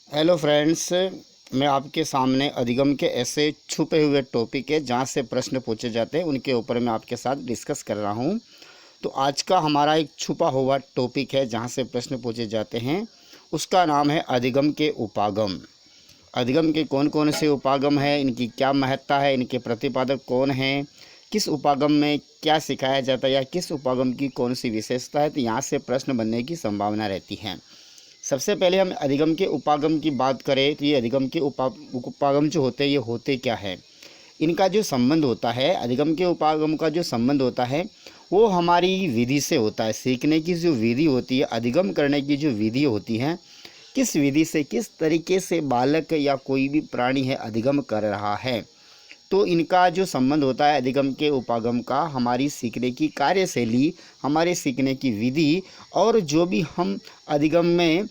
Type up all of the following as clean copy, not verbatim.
Hello friends, मैं आपके सामने अधिगम के ऐसे छुपे हुए टॉपिक है जहाँ से प्रश्न पूछे जाते हैं, उनके ऊपर मैं आपके साथ डिस्कस कर रहा हूँ। तो आज का हमारा एक छुपा हुआ टॉपिक है जहाँ से प्रश्न पूछे जाते हैं, उसका नाम है अधिगम के उपागम। अधिगम के कौन कौन से उपागम है, इनकी क्या महत्ता है, इनके प्रतिपादक कौन हैं, किस उपागम में क्या सिखाया जाता है या किस उपागम की कौन सी विशेषता है, तो यहाँ से प्रश्न बनने की संभावना रहती है। सबसे पहले हम अधिगम के उपागम की बात करें तो ये अधिगम के उपागम जो होते हैं ये होते क्या है, इनका जो संबंध होता है, अधिगम के उपागम का जो संबंध होता है वो हमारी विधि से होता है। सीखने की जो विधि होती है, अधिगम करने की जो विधि होती है, किस विधि से, किस तरीके से बालक या कोई भी प्राणी है अधिगम कर रहा है, तो इनका जो संबंध होता है अधिगम के उपागम का हमारी सीखने की कार्यशैली, हमारे सीखने की विधि, और जो भी हम अधिगम में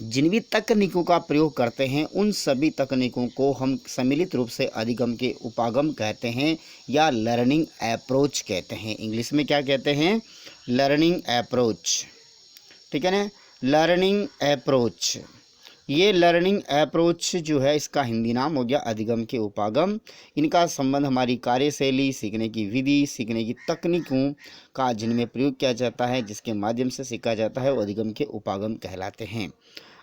जिन भी तकनीकों का प्रयोग करते हैं उन सभी तकनीकों को हम सम्मिलित रूप से अधिगम के उपागम कहते हैं या लर्निंग अप्रोच कहते हैं। इंग्लिश में क्या कहते हैं? Learning approach. ठीक है ना, लर्निंग अप्रोच। ये लर्निंग अप्रोच जो है इसका हिंदी नाम हो गया अधिगम के उपागम। इनका संबंध हमारी कार्यशैली, सीखने की विधि, सीखने की तकनीकों का जिनमें प्रयोग किया जाता है, जिसके माध्यम से सीखा जाता है, वो अधिगम के उपागम कहलाते हैं।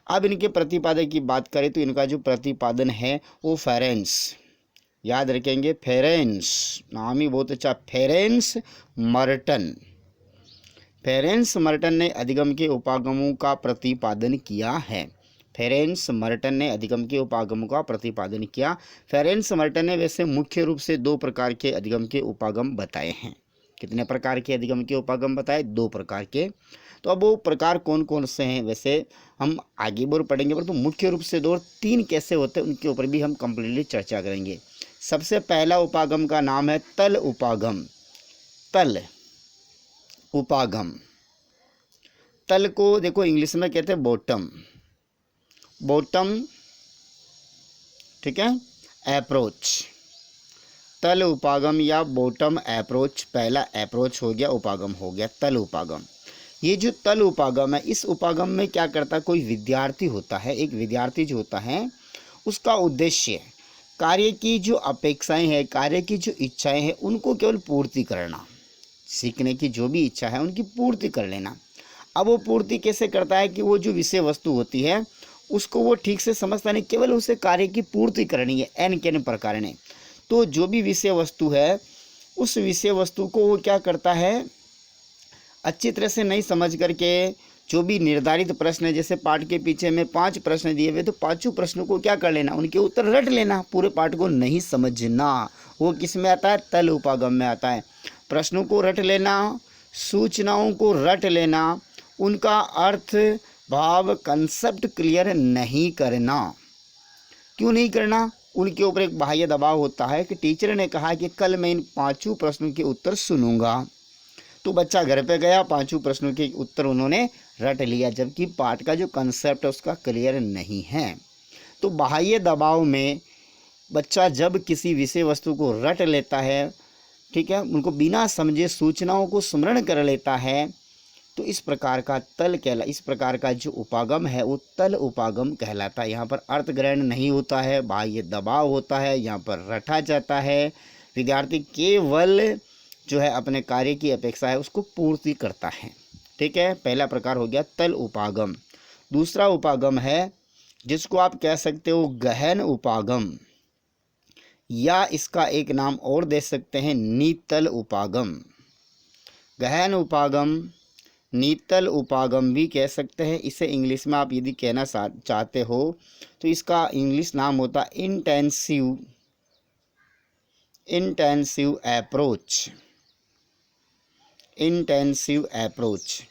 अब इनके प्रतिपादक की बात करें तो इनका जो प्रतिपादन है वो फेरेंस, याद रखेंगे, फेरेंस नाम ही बहुत अच्छा, फेरेंस मर्टन। फेरेंस मर्टन ने अधिगम के उपागमों का प्रतिपादन किया है। फेरेंस मर्टन ने अधिगम के उपागमों का प्रतिपादन किया। फेरेंस मर्टन ने वैसे मुख्य रूप से दो प्रकार के अधिगम के उपागम बताए हैं। कितने प्रकार के अधिगम के उपागम बताए? दो प्रकार के। तो अब वो प्रकार कौन कौन से हैं वैसे हम आगे बढ़ पढ़ेंगे, पर तो मुख्य रूप से दो और तीन कैसे होते हैं उनके ऊपर भी हम कंप्लीटली चर्चा करेंगे। सबसे पहला उपागम का नाम है तल उपागम। तल उपागम, तल को देखो इंग्लिश में कहते हैं बॉटम। बॉटम, ठीक है, अप्रोच। तल उपागम या बॉटम अप्रोच, पहला अप्रोच हो गया, उपागम हो गया तल उपागम। ये जो तल उपागम है, इस उपागम में क्या करता है, कोई विद्यार्थी होता है, एक विद्यार्थी जो होता है उसका उद्देश्य कार्य की जो अपेक्षाएं हैं, कार्य की जो इच्छाएं हैं, उनको केवल पूर्ति करना। सीखने की जो भी इच्छा है उनकी पूर्ति कर लेना। अब वो पूर्ति कैसे करता है कि वो जो विषय वस्तु होती है उसको वो ठीक से समझता नहीं, केवल उसे कार्य की पूर्ति करनी है एन के न प्रकार ने। तो जो भी विषय वस्तु है उस विषय वस्तु को वो क्या करता है, अच्छी तरह से नहीं समझ करके जो भी निर्धारित प्रश्न है, जैसे पाठ के पीछे में 5 प्रश्न दिए हुए, तो पांचों प्रश्नों को क्या कर लेना, उनके उत्तर रट लेना, पूरे पाठ को नहीं समझना। वो किस में आता है? तल उपागम में आता है। प्रश्नों को रट लेना, सूचनाओं को रट लेना, उनका अर्थ, भाव, कंसेप्ट क्लियर नहीं करना। क्यों नहीं करना? उनके ऊपर एक बाह्य दबाव होता है कि टीचर ने कहा कि कल मैं इन 5 प्रश्नों के उत्तर सुनूंगा, तो बच्चा घर पे गया, 5 प्रश्नों के उत्तर उन्होंने रट लिया, जबकि पाठ का जो कंसेप्ट है उसका क्लियर नहीं है। तो बाह्य दबाव में बच्चा जब किसी विषय वस्तु को रट लेता है, ठीक है, उनको बिना समझे सूचनाओं को स्मरण कर लेता है, तो इस प्रकार का इस प्रकार का जो उपागम है वो तल उपागम कहलाता है। यहाँ पर अर्थ ग्रहण नहीं होता है, बाह्य दबाव होता है, यहाँ पर रटा जाता है। विद्यार्थी केवल जो है अपने कार्य की अपेक्षा है उसको पूर्ति करता है। ठीक है, पहला प्रकार हो गया तल उपागम। दूसरा उपागम है जिसको आप कह सकते हो गहन उपागम, या इसका एक नाम और दे सकते हैं नीतल उपागम। गहन उपागम, नीतल उपागम भी कह सकते हैं। इसे इंग्लिश में आप यदि कहना चाहते हो तो इसका इंग्लिश नाम होता है इंटेंसिव अप्रोच। Intensive approach.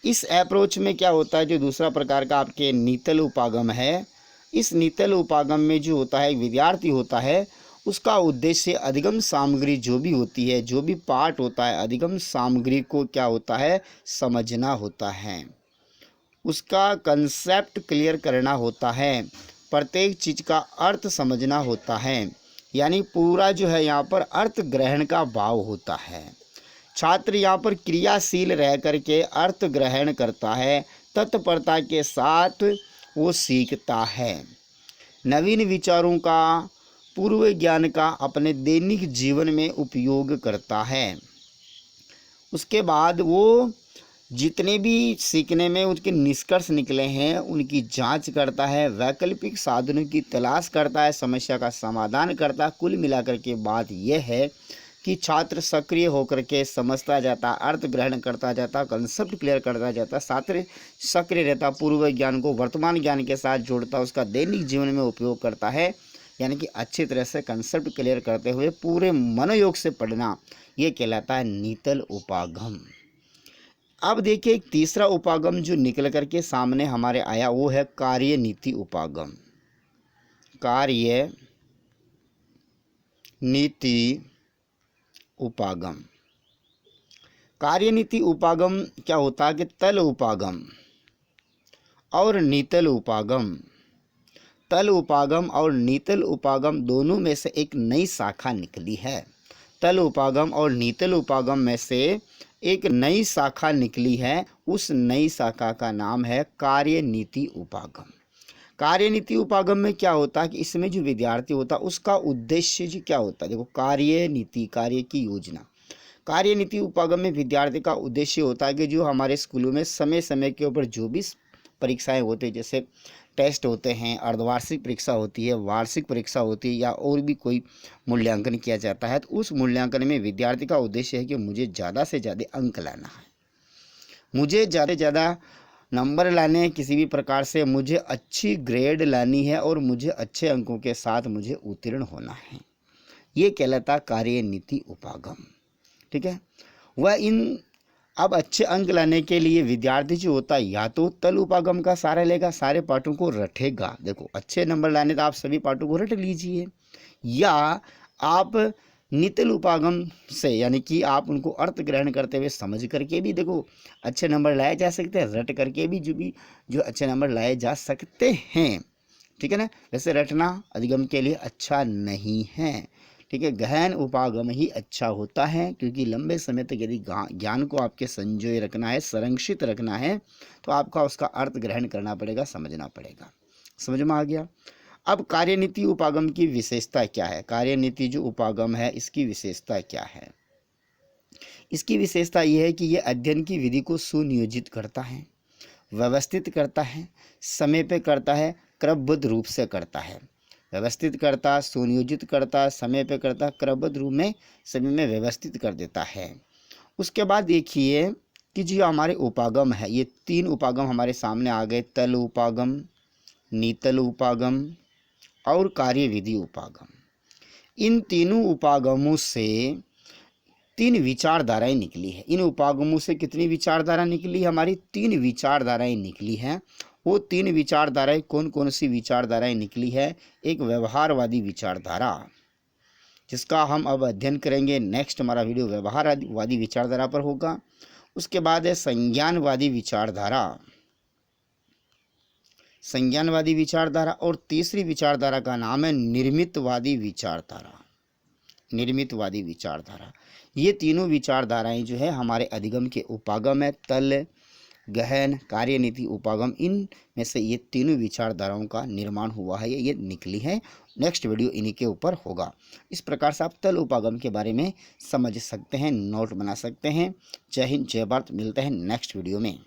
इस अप्रोच में क्या होता है, जो दूसरा प्रकार का आपके नीतल उपागम है, इस नीतल उपागम में जो होता है विद्यार्थी होता है, उसका उद्देश्य अधिगम सामग्री जो भी होती है, जो भी पाठ होता है, अधिगम सामग्री को क्या होता है, समझना होता है, उसका कंसेप्ट क्लियर करना होता है, प्रत्येक चीज़ का अर्थ समझना होता है। यानी पूरा जो है यहाँ पर अर्थ ग्रहण का भाव होता है। छात्र यहाँ पर क्रियाशील रह करके अर्थ ग्रहण करता है, तत्परता के साथ वो सीखता है। नवीन विचारों का, पूर्व ज्ञान का अपने दैनिक जीवन में उपयोग करता है। उसके बाद वो जितने भी सीखने में उसके निष्कर्ष निकले हैं उनकी जांच करता है, वैकल्पिक साधनों की तलाश करता है, समस्या का समाधान करता है। कुल मिलाकर के बात यह है कि छात्र सक्रिय होकर के समझता जाता, अर्थ ग्रहण करता जाता, कंसेप्ट क्लियर करता जाता, छात्र सक्रिय रहता, पूर्व ज्ञान को वर्तमान ज्ञान के साथ जोड़ता, उसका दैनिक जीवन में उपयोग करता है। यानी कि अच्छी तरह से कंसेप्ट क्लियर करते हुए पूरे मनोयोग से पढ़ना, ये कहलाता है नीतल उपागम। अब देखिए एक तीसरा उपागम जो निकल करके सामने हमारे आया वो है कार्य नीति उपागम। कार्य नीति उपागम। कार्यनीति उपागम क्या होता है कि तल उपागम और नीतल उपागम, तल उपागम और नीतल उपागम दोनों में से एक नई शाखा निकली है। तल उपागम और नीतल उपागम में से एक नई शाखा निकली है। उस नई शाखा का नाम है कार्यनीति उपागम। कार्यनीति उपागम में क्या होता है कि इसमें जो विद्यार्थी होता है उसका उद्देश्य जी क्या होता है। देखो, कार्यनीति, कार्य की योजना। कार्यनीति उपागम में विद्यार्थी का उद्देश्य होता है कि जो हमारे स्कूलों में समय समय के ऊपर जो भी परीक्षाएं होती है, जैसे टेस्ट होते हैं, अर्धवार्षिक परीक्षा होती है, वार्षिक परीक्षा होती है, या और भी कोई मूल्यांकन किया जाता है, तो उस मूल्यांकन में विद्यार्थी का उद्देश्य है कि मुझे ज़्यादा से ज़्यादा अंक लाना है, मुझे ज़्यादा से ज़्यादा नंबर लाने हैं, किसी भी प्रकार से मुझे अच्छी ग्रेड लानी है और मुझे अच्छे अंकों के साथ मुझे उत्तीर्ण होना है। ये कहलाता कार्यनीति उपागम। ठीक है, वह इन अब अच्छे अंक लाने के लिए विद्यार्थी जो होता है या तो तल उपागम का सहारा लेगा, सारे पाठों को रटेगा। देखो, अच्छे नंबर लाने तो आप सभी पाठों को रट लीजिए, या आप नीतल उपागम से यानी कि आप उनको अर्थ ग्रहण करते हुए समझ करके भी देखो अच्छे नंबर लाए जा सकते हैं, रट करके भी जो अच्छे नंबर लाए जा सकते हैं। ठीक है ना। वैसे रटना अधिगम के लिए अच्छा नहीं है। ठीक है, गहन उपागम ही अच्छा होता है, क्योंकि लंबे समय तक यदि ज्ञान को आपके संजोए रखना है, संरक्षित रखना है, तो आपका उसका अर्थ ग्रहण करना पड़ेगा, समझना पड़ेगा। समझ में आ गया। अब कार्यनीति उपागम की विशेषता क्या है। कार्यनीति जो उपागम है इसकी विशेषता क्या है। इसकी विशेषता यह है कि यह अध्ययन की विधि को सुनियोजित करता है, व्यवस्थित करता है, समय पे करता है, क्रमबद्ध रूप से करता है। व्यवस्थित करता, सुनियोजित करता, समय पे करता, क्रमबद्ध रूप में समय में व्यवस्थित कर देता है। उसके बाद देखिए कि जो हमारे उपागम है, ये तीन उपागम हमारे सामने आ गए, तल उपागम, नीतल उपागम और कार्यविधि उपागम। इन तीनों उपागमों से तीन विचारधाराएं निकली है। इन उपागमों से कितनी विचारधारा निकली? हमारी तीन विचारधाराएं निकली हैं। वो तीन विचारधाराएं कौन कौन सी विचारधाराएं निकली है? एक व्यवहारवादी विचारधारा, जिसका हम अब अध्ययन करेंगे। नेक्स्ट हमारा वीडियो व्यवहारवादी विचारधारा पर होगा। उसके बाद है संज्ञानवादी विचारधारा, संज्ञानवादी विचारधारा, और तीसरी विचारधारा का नाम है निर्मितवादी विचारधारा, निर्मितवादी विचारधारा। ये तीनों विचारधाराएं जो है हमारे अधिगम के उपागम है। तल, गहन, कार्यनीति उपागम, इन में से ये तीनों विचारधाराओं का निर्माण हुआ है, ये निकली है। नेक्स्ट वीडियो इन्हीं के ऊपर होगा। इस प्रकार से आप तल उपागम के बारे में समझ सकते हैं, नोट बना सकते हैं। जय हिंद, जय भारत। मिलते हैं नेक्स्ट वीडियो में।